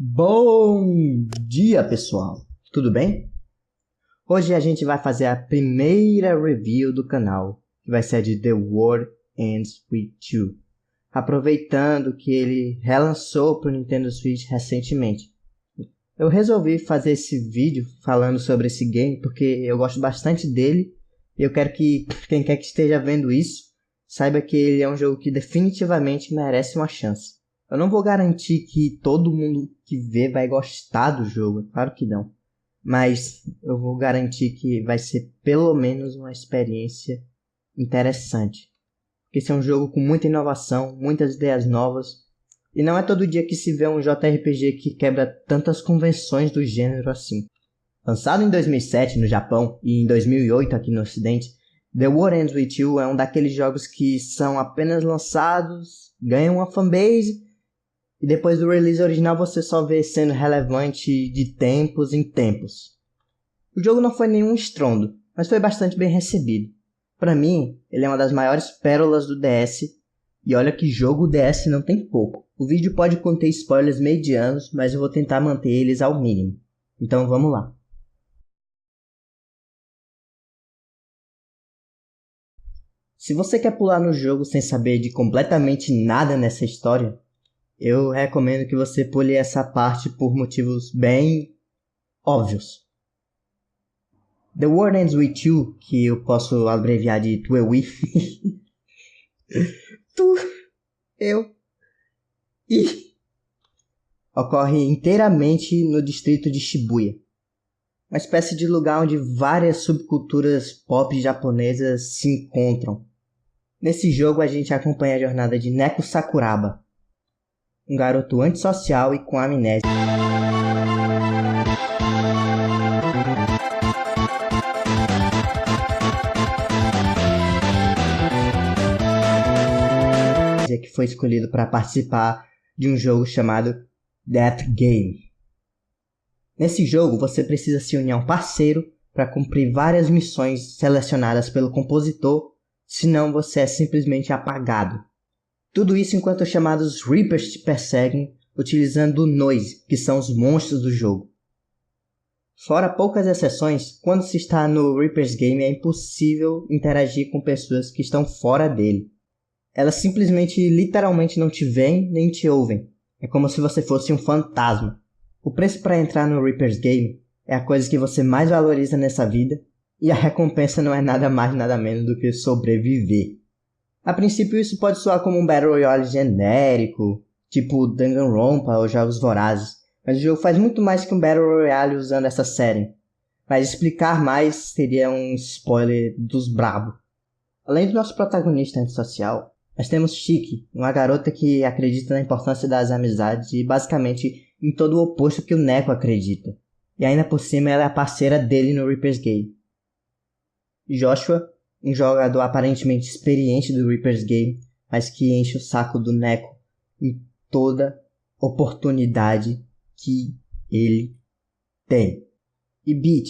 Bom dia, pessoal! Tudo bem? Hoje a gente vai fazer a primeira review do canal, que vai ser a de The World Ends With You, aproveitando que ele relançou para o Nintendo Switch recentemente. Eu resolvi fazer esse vídeo falando sobre esse game porque eu gosto bastante dele e eu quero que quem quer que esteja vendo isso saiba que ele é um jogo que definitivamente merece uma chance. Eu não vou garantir que todo mundo que vê vai gostar do jogo, claro que não. Mas eu vou garantir que vai ser pelo menos uma experiência interessante. Porque esse é um jogo com muita inovação, muitas ideias novas. E não é todo dia que se vê um JRPG que quebra tantas convenções do gênero assim. Lançado em 2007 no Japão e em 2008 aqui no Ocidente, The World Ends With You é um daqueles jogos que são apenas lançados, ganham uma fanbase, e depois do release original você só vê sendo relevante de tempos em tempos. O jogo não foi nenhum estrondo, mas foi bastante bem recebido. Para mim, ele é uma das maiores pérolas do DS, e olha que jogo o DS não tem pouco. O vídeo pode conter spoilers medianos, mas eu vou tentar manter eles ao mínimo. Então vamos lá. Se você quer pular no jogo sem saber de completamente nada nessa história, eu recomendo que você pule essa parte por motivos bem óbvios. The World Ends With You, que eu posso abreviar de TUEWI, ocorre inteiramente no distrito de Shibuya, uma espécie de lugar onde várias subculturas pop japonesas se encontram. Nesse jogo a gente acompanha a jornada de Neko Sakuraba, um garoto antissocial e com amnésia, que foi escolhido para participar de um jogo chamado Death Game. Nesse jogo você precisa se unir a um parceiro para cumprir várias missões selecionadas pelo compositor, senão você é simplesmente apagado. Tudo isso enquanto os chamados Reapers te perseguem, utilizando o Noise, que são os monstros do jogo. Fora poucas exceções, quando se está no Reapers Game é impossível interagir com pessoas que estão fora dele. Elas simplesmente, literalmente não te veem nem te ouvem. É como se você fosse um fantasma. O preço para entrar no Reapers Game é a coisa que você mais valoriza nessa vida, e a recompensa não é nada mais nada menos do que sobreviver. A princípio isso pode soar como um Battle Royale genérico, tipo Danganronpa ou Jogos Vorazes, mas o jogo faz muito mais que um Battle Royale usando essa série. Mas explicar mais seria um spoiler dos brabo. Além do nosso protagonista antissocial, nós temos Shiki, uma garota que acredita na importância das amizades e basicamente em todo o oposto que o Neko acredita. E ainda por cima ela é a parceira dele no Reapers Game. Joshua, um jogador aparentemente experiente do Reapers Game, mas que enche o saco do Neko em toda oportunidade que ele tem. E Beat,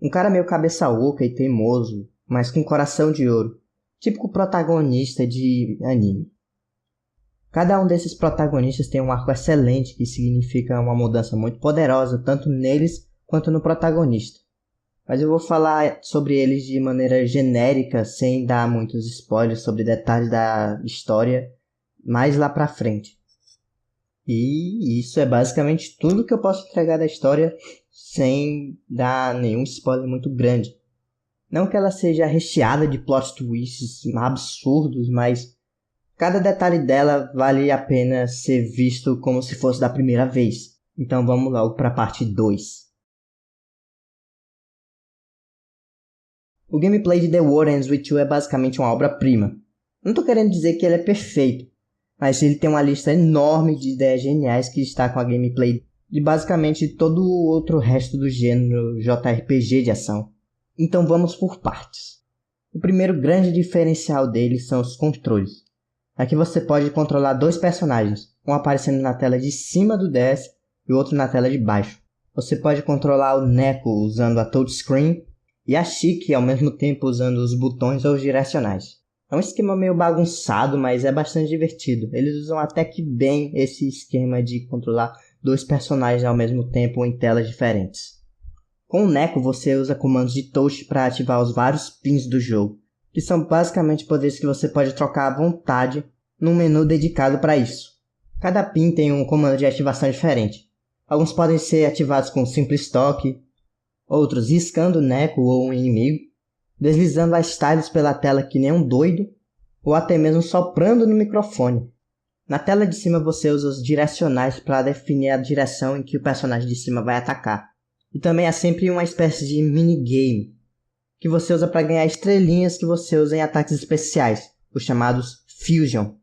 um cara meio cabeça oca e teimoso, mas com coração de ouro, típico protagonista de anime. Cada um desses protagonistas tem um arco excelente que significa uma mudança muito poderosa tanto neles quanto no protagonista. Mas eu vou falar sobre eles de maneira genérica, sem dar muitos spoilers sobre detalhes da história, mais lá pra frente. E isso é basicamente tudo que eu posso entregar da história, sem dar nenhum spoiler muito grande. Não que ela seja recheada de plot twists absurdos, mas cada detalhe dela vale a pena ser visto como se fosse da primeira vez. Então vamos logo pra parte 2. O gameplay de The World Ends With You é basicamente uma obra-prima. Não estou querendo dizer que ele é perfeito, mas ele tem uma lista enorme de ideias geniais que destacam a gameplay de basicamente todo o outro resto do gênero JRPG de ação. Então vamos por partes. O primeiro grande diferencial dele são os controles. Aqui você pode controlar dois personagens, um aparecendo na tela de cima do DS e o outro na tela de baixo. Você pode controlar o Neko usando a touchscreen e a Shiki ao mesmo tempo usando os botões ou os direcionais. É um esquema meio bagunçado, mas é bastante divertido. Eles usam até que bem esse esquema de controlar 2 personagens ao mesmo tempo em telas diferentes. Com o Neko você usa comandos de touch para ativar os vários pins do jogo, que são basicamente poderes que você pode trocar à vontade num menu dedicado para isso. Cada pin tem um comando de ativação diferente. Alguns podem ser ativados com simples toque, outros riscando o Neko ou um inimigo, deslizando as tiles pela tela que nem um doido, ou até mesmo soprando no microfone. Na tela de cima você usa os direcionais para definir a direção em que o personagem de cima vai atacar. E também há sempre uma espécie de minigame, que você usa para ganhar estrelinhas que você usa em ataques especiais, os chamados Fusion.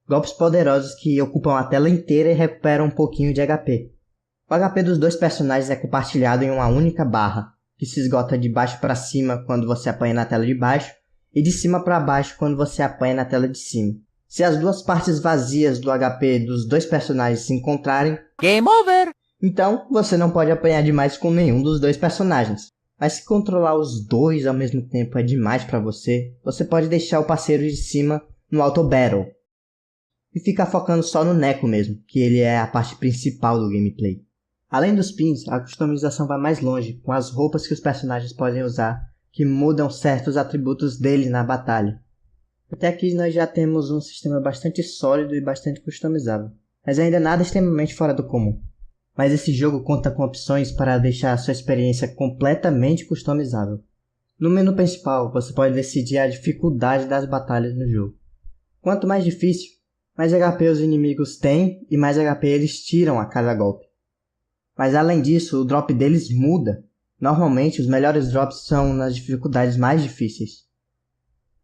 Golpes poderosos que ocupam a tela inteira e recuperam um pouquinho de HP. O HP dos 2 personagens é compartilhado em uma única barra, que se esgota de baixo para cima quando você apanha na tela de baixo, e de cima para baixo quando você apanha na tela de cima. Se as 2 partes vazias do HP dos 2 personagens se encontrarem, Game over! Então você não pode apanhar demais com nenhum dos 2 personagens. Mas se controlar os 2 ao mesmo tempo é demais para você, você pode deixar o parceiro de cima no Auto Battle e ficar focando só no Neko mesmo, que ele é a parte principal do gameplay. Além dos pins, a customização vai mais longe, com as roupas que os personagens podem usar, que mudam certos atributos dele na batalha. Até aqui nós já temos um sistema bastante sólido e bastante customizável, mas ainda nada extremamente fora do comum. Mas esse jogo conta com opções para deixar a sua experiência completamente customizável. No menu principal, você pode decidir a dificuldade das batalhas no jogo. Quanto mais difícil, mais HP os inimigos têm e mais HP eles tiram a cada golpe. Mas além disso, o drop deles muda. Normalmente, os melhores drops são nas dificuldades mais difíceis.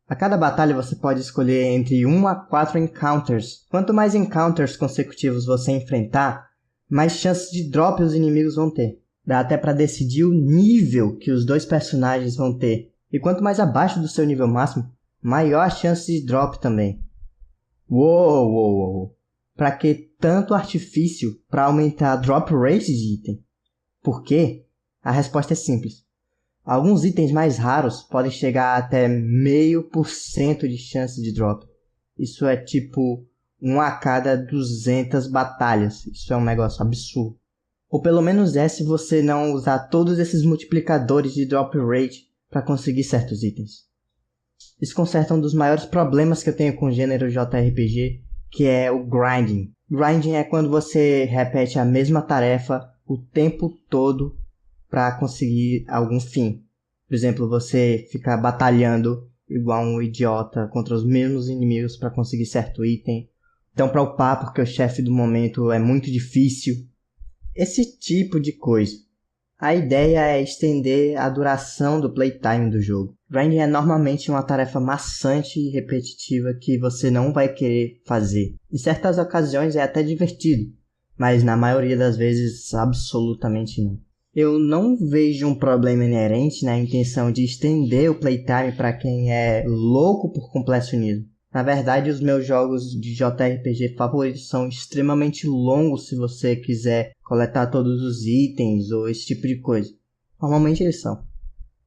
A cada batalha você pode escolher entre 1 a 4 encounters. Quanto mais encounters consecutivos você enfrentar, mais chances de drop os inimigos vão ter. Dá até para decidir o nível que os 2 personagens vão ter. E quanto mais abaixo do seu nível máximo, maior a chance de drop também. Uou! Pra que tanto artifício para aumentar a drop rate de item? Por quê? A resposta é simples. Alguns itens mais raros podem chegar até 0,5% de chance de drop. Isso é tipo 1 a cada 200 batalhas. Isso é um negócio absurdo. Ou pelo menos é se você não usar todos esses multiplicadores de drop rate para conseguir certos itens. Isso conserta um dos maiores problemas que eu tenho com o gênero JRPG, que é o grinding. Grinding é quando você repete a mesma tarefa o tempo todo para conseguir algum fim. Por exemplo, você ficar batalhando igual um idiota contra os mesmos inimigos para conseguir certo item. Então para upar porque o chefe do momento é muito difícil. Esse tipo de coisa. A ideia é estender a duração do playtime do jogo. Grinding é normalmente uma tarefa maçante e repetitiva que você não vai querer fazer. Em certas ocasiões é até divertido, mas na maioria das vezes absolutamente não. Eu não vejo um problema inerente na intenção de estender o playtime para quem é louco por completionismo. Na verdade, os meus jogos de JRPG favoritos são extremamente longos se você quiser coletar todos os itens ou esse tipo de coisa. Normalmente eles são.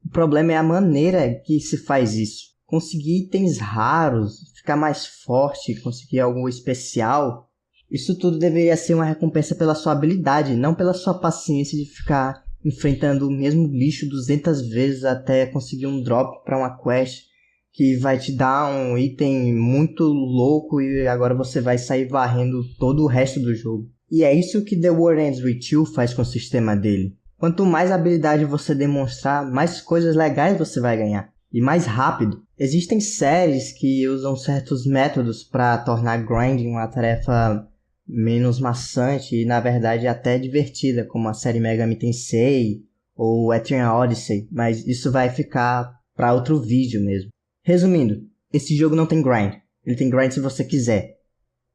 O problema é a maneira que se faz isso. Conseguir itens raros, ficar mais forte, conseguir algo especial, isso tudo deveria ser uma recompensa pela sua habilidade, não pela sua paciência de ficar enfrentando o mesmo bicho 200 vezes até conseguir um drop para uma quest que vai te dar um item muito louco e agora você vai sair varrendo todo o resto do jogo. E é isso que The World Ends With You faz com o sistema dele. Quanto mais habilidade você demonstrar, mais coisas legais você vai ganhar. E mais rápido. Existem séries que usam certos métodos para tornar grinding uma tarefa menos maçante e na verdade até divertida, como a série Megami Tensei ou Etrian Odyssey, mas isso vai ficar para outro vídeo mesmo. Resumindo, esse jogo não tem grind. Ele tem grind se você quiser.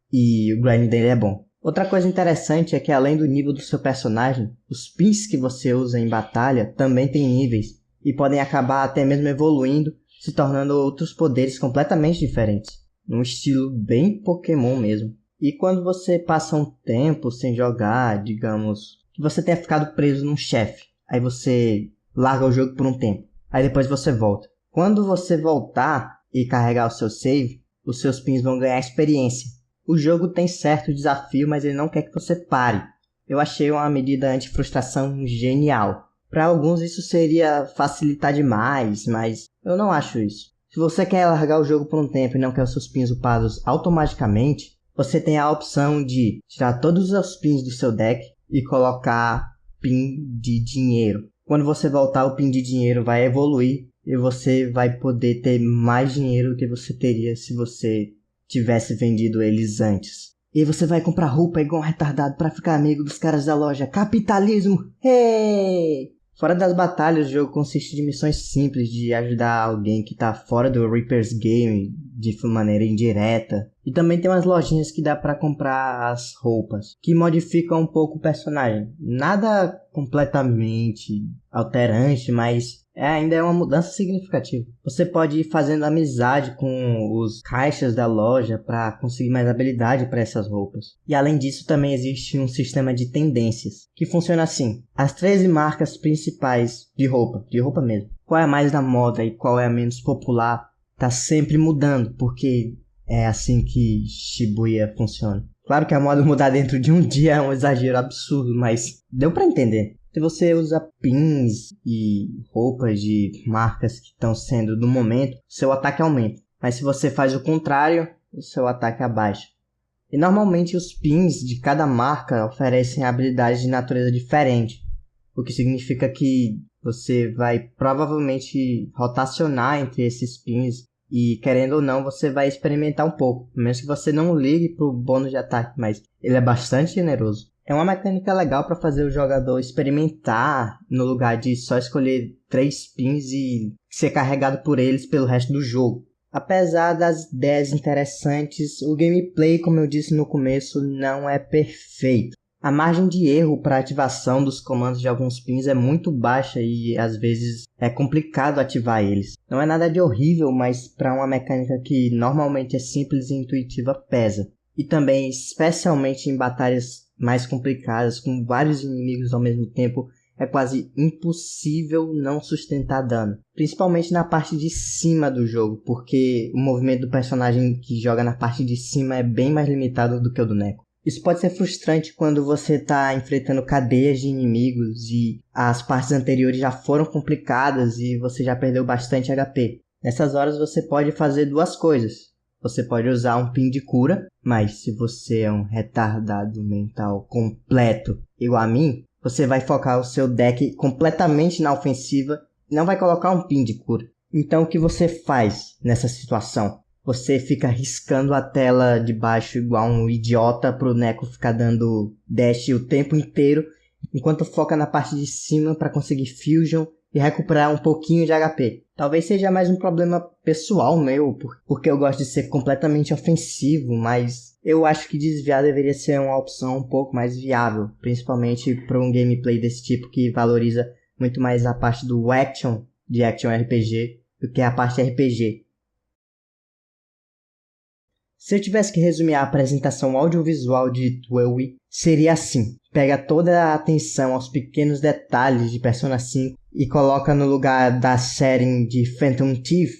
E o grind dele é bom. Outra coisa interessante é que além do nível do seu personagem, os pins que você usa em batalha também têm níveis e podem acabar até mesmo evoluindo, se tornando outros poderes completamente diferentes. Num estilo bem Pokémon mesmo. E quando você passa um tempo sem jogar, digamos, que você tenha ficado preso num chefe, aí você larga o jogo por um tempo, aí depois você volta. Quando você voltar e carregar o seu save, os seus pins vão ganhar experiência. O jogo tem certo desafio, mas ele não quer que você pare. Eu achei uma medida anti-frustração genial. Para alguns isso seria facilitar demais, mas eu não acho isso. Se você quer largar o jogo por um tempo e não quer os seus pins upados automaticamente, você tem a opção de tirar todos os pins do seu deck e colocar pin de dinheiro. Quando você voltar, o pin de dinheiro vai evoluir e você vai poder ter mais dinheiro do que você teria se você tivesse vendido eles antes. E você vai comprar roupa igual um retardado para ficar amigo dos caras da loja. Capitalismo! Hey! Fora das batalhas, o jogo consiste de missões simples de ajudar alguém que tá fora do Reaper's Game de maneira indireta. E também tem umas lojinhas que dá pra comprar as roupas, que modificam um pouco o personagem. Nada completamente alterante, mas ainda é uma mudança significativa. Você pode ir fazendo amizade com os caixas da loja para conseguir mais habilidade para essas roupas. E além disso, também existe um sistema de tendências, que funciona assim. As 13 marcas principais de roupa mesmo. Qual é a mais da moda e qual é a menos popular, tá sempre mudando, porque é assim que Shibuya funciona. Claro que a moda mudar dentro de um dia é um exagero absurdo, mas deu pra entender. Se você usa pins e roupas de marcas que estão sendo do momento, seu ataque aumenta. Mas se você faz o contrário, o seu ataque abaixa. E normalmente os pins de cada marca oferecem habilidades de natureza diferente, o que significa que você vai provavelmente rotacionar entre esses pins e, querendo ou não, você vai experimentar um pouco, mesmo que você não ligue pro bônus de ataque, mas ele é bastante generoso. É uma mecânica legal para fazer o jogador experimentar no lugar de só escolher 3 pins e ser carregado por eles pelo resto do jogo. Apesar das ideias interessantes, o gameplay, como eu disse no começo, não é perfeito. A margem de erro para ativação dos comandos de alguns pins é muito baixa e às vezes é complicado ativar eles. Não é nada de horrível, mas para uma mecânica que normalmente é simples e intuitiva pesa. E também, especialmente em batalhas mais complicadas, com vários inimigos ao mesmo tempo, é quase impossível não sustentar dano. Principalmente na parte de cima do jogo, porque o movimento do personagem que joga na parte de cima é bem mais limitado do que o do Neko. Isso pode ser frustrante quando você está enfrentando cadeias de inimigos e as partes anteriores já foram complicadas e você já perdeu bastante HP. Nessas horas você pode fazer duas coisas. Você pode usar um pin de cura, mas se você é um retardado mental completo igual a mim, você vai focar o seu deck completamente na ofensiva e não vai colocar um pin de cura. Então o que você faz nessa situação? Você fica riscando a tela de baixo igual um idiota pro Neko ficar dando dash o tempo inteiro, enquanto foca na parte de cima para conseguir fusion e recuperar um pouquinho de HP. Talvez seja mais um problema pessoal meu, porque eu gosto de ser completamente ofensivo, mas eu acho que desviar deveria ser uma opção um pouco mais viável, principalmente para um gameplay desse tipo que valoriza muito mais a parte do action, de action RPG, do que a parte RPG. Se eu tivesse que resumir a apresentação audiovisual de 12, seria assim. Pega toda a atenção aos pequenos detalhes de Persona 5 e coloca no lugar da série de Phantom Thief,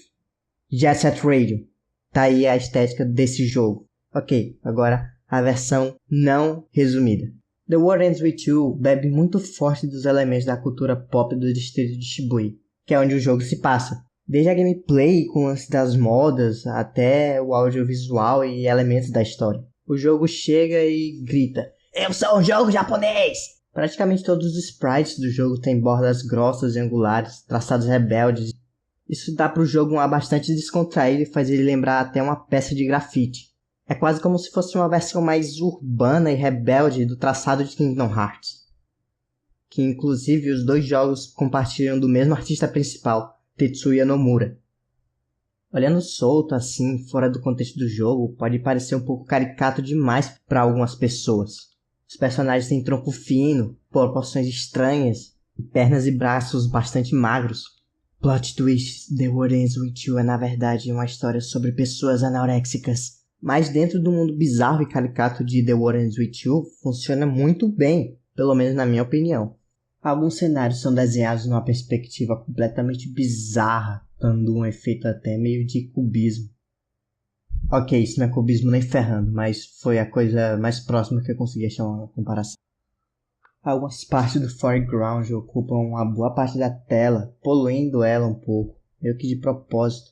Jet Set Radio. Tá aí a estética desse jogo. Ok, agora a versão não resumida. The World Ends With You bebe muito forte dos elementos da cultura pop do distrito de Shibuya, que é onde o jogo se passa. Desde a gameplay com o lance das modas até o audiovisual e elementos da história. O jogo chega e grita: "Eu sou um jogo japonês!" Praticamente todos os sprites do jogo têm bordas grossas e angulares, traçados rebeldes. Isso dá para o jogo um ar bastante descontraído e faz ele lembrar até uma peça de grafite. É quase como se fosse uma versão mais urbana e rebelde do traçado de Kingdom Hearts. Que inclusive os dois jogos compartilham do mesmo artista principal, Tetsuya Nomura. Olhando solto assim, fora do contexto do jogo, pode parecer um pouco caricato demais para algumas pessoas. Os personagens têm tronco fino, proporções estranhas, e pernas e braços bastante magros. Plot twist, The World Ends With You é na verdade uma história sobre pessoas anoréxicas. Mas dentro do mundo bizarro e caricato de The World Ends With You, funciona muito bem, pelo menos na minha opinião. Alguns cenários são desenhados numa perspectiva completamente bizarra, dando um efeito até meio de cubismo. Ok, isso não é cubismo nem ferrando, mas foi a coisa mais próxima que eu consegui achar uma comparação. Algumas partes do foreground ocupam uma boa parte da tela, poluindo ela um pouco, meio que de propósito.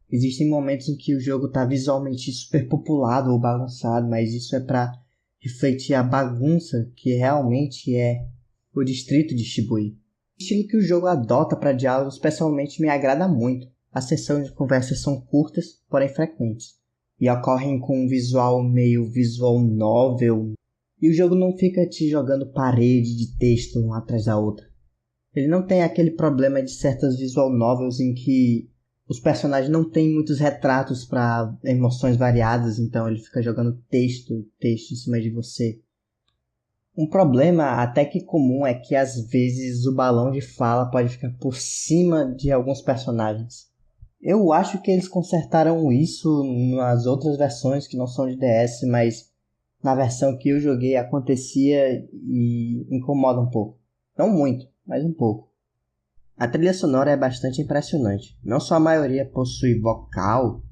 Existem momentos em que o jogo está visualmente super populado ou bagunçado, mas isso é para refletir a bagunça que realmente é o distrito de Shibuya. O estilo que o jogo adota para diálogos pessoalmente me agrada muito. As sessões de conversa são curtas, porém frequentes, e ocorrem com um visual meio visual novel, e o jogo não fica te jogando parede de texto uma atrás da outra. Ele não tem aquele problema de certas visual novels em que os personagens não têm muitos retratos para emoções variadas, então ele fica jogando texto em cima de você. Um problema até que comum é que às vezes o balão de fala pode ficar por cima de alguns personagens. Eu acho que eles consertaram isso nas outras versões que não são de DS, mas na versão que eu joguei acontecia e incomoda um pouco. Não muito, mas um pouco. A trilha sonora é bastante impressionante. Não só a maioria possui vocal,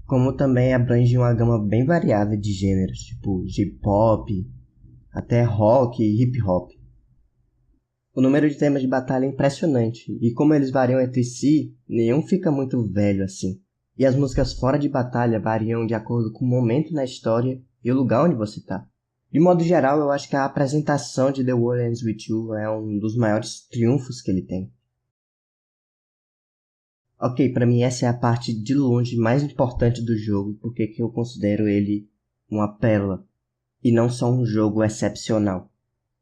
como também abrange uma gama bem variada de gêneros, tipo J-pop, até rock e hip hop. O número de temas de batalha é impressionante, e como eles variam entre si, nenhum fica muito velho assim. E as músicas fora de batalha variam de acordo com o momento na história e o lugar onde você está. De modo geral, eu acho que a apresentação de The World Ends With You é um dos maiores triunfos que ele tem. Ok, pra mim essa é a parte de longe mais importante do jogo, porque que eu considero ele uma pérola, e não só um jogo excepcional.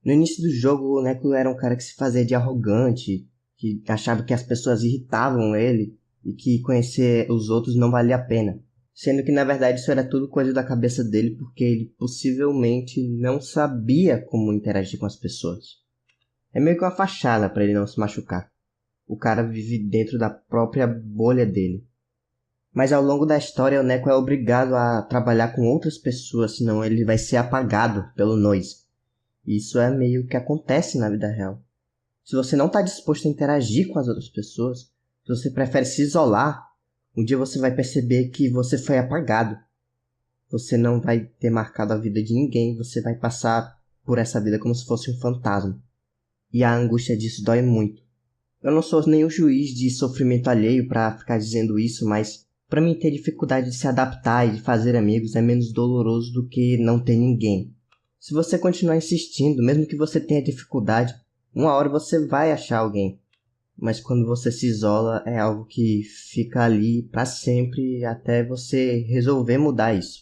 No início do jogo, o Neko era um cara que se fazia de arrogante, que achava que as pessoas irritavam ele, e que conhecer os outros não valia a pena. Sendo que na verdade isso era tudo coisa da cabeça dele, porque ele possivelmente não sabia como interagir com as pessoas. É meio que uma fachada para ele não se machucar. O cara vive dentro da própria bolha dele. Mas ao longo da história, o Neko é obrigado a trabalhar com outras pessoas, senão ele vai ser apagado pelo noise. Isso é meio que acontece na vida real. Se você não está disposto a interagir com as outras pessoas, se você prefere se isolar, um dia você vai perceber que você foi apagado. Você não vai ter marcado a vida de ninguém, você vai passar por essa vida como se fosse um fantasma. E a angústia disso dói muito. Eu não sou nenhum juiz de sofrimento alheio para ficar dizendo isso, mas para mim ter dificuldade de se adaptar e de fazer amigos é menos doloroso do que não ter ninguém. Se você continuar insistindo, mesmo que você tenha dificuldade, uma hora você vai achar alguém. Mas quando você se isola é algo que fica ali para sempre até você resolver mudar isso.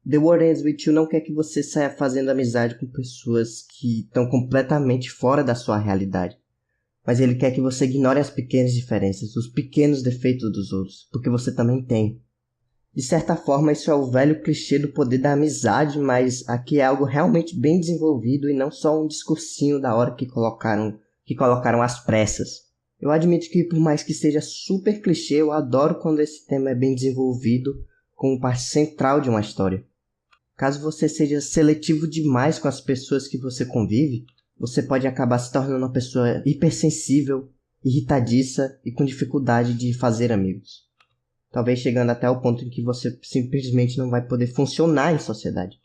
The World Ends With You não quer que você saia fazendo amizade com pessoas que estão completamente fora da sua realidade. Mas ele quer que você ignore as pequenas diferenças, os pequenos defeitos dos outros, porque você também tem. De certa forma, isso é o velho clichê do poder da amizade, mas aqui é algo realmente bem desenvolvido e não só um discursinho da hora que colocaram às pressas. Eu admito que, por mais que seja super clichê, eu adoro quando esse tema é bem desenvolvido como parte central de uma história. Caso você seja seletivo demais com as pessoas que você convive, você pode acabar se tornando uma pessoa hipersensível, irritadiça e com dificuldade de fazer amigos. Talvez chegando até o ponto em que você simplesmente não vai poder funcionar em sociedade.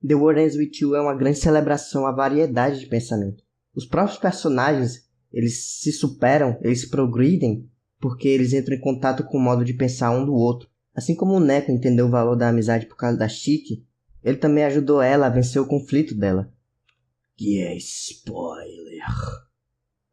The World Ends With You é uma grande celebração à variedade de pensamento. Os próprios personagens, eles se superam, eles progridem, porque eles entram em contato com o modo de pensar um do outro. Assim como o Neko entendeu o valor da amizade por causa da Shiki, ele também ajudou ela a vencer o conflito dela. Que é spoiler.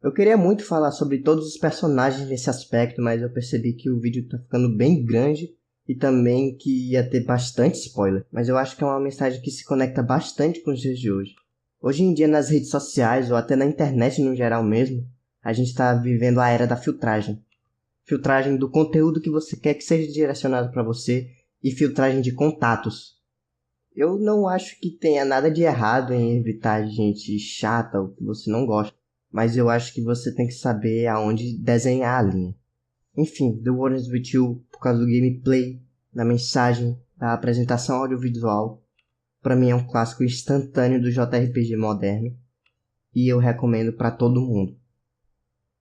Eu queria muito falar sobre todos os personagens nesse aspecto, mas eu percebi que o vídeo tá ficando bem grande e também que ia ter bastante spoiler. Mas eu acho que é uma mensagem que se conecta bastante com os dias de hoje. Hoje em dia nas redes sociais ou até na internet no geral mesmo, a gente está vivendo a era da filtragem. Filtragem do conteúdo que você quer que seja direcionado para você e filtragem de contatos. Eu não acho que tenha nada de errado em evitar gente chata ou que você não gosta, mas eu acho que você tem que saber aonde desenhar a linha. Enfim, The World Ends With You, por causa do gameplay, da mensagem, da apresentação audiovisual, pra mim é um clássico instantâneo do JRPG moderno, e eu recomendo pra todo mundo.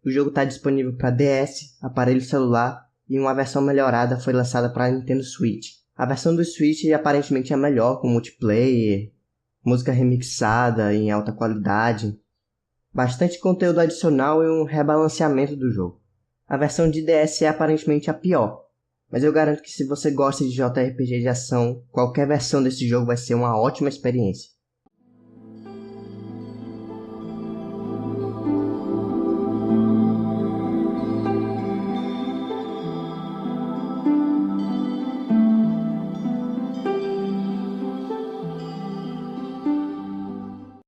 O jogo está disponível para DS, aparelho celular, e uma versão melhorada foi lançada para Nintendo Switch. A versão do Switch aparentemente é melhor, com multiplayer, música remixada em alta qualidade, bastante conteúdo adicional e um rebalanceamento do jogo. A versão de DS é aparentemente a pior, mas eu garanto que se você gosta de JRPG de ação, qualquer versão desse jogo vai ser uma ótima experiência.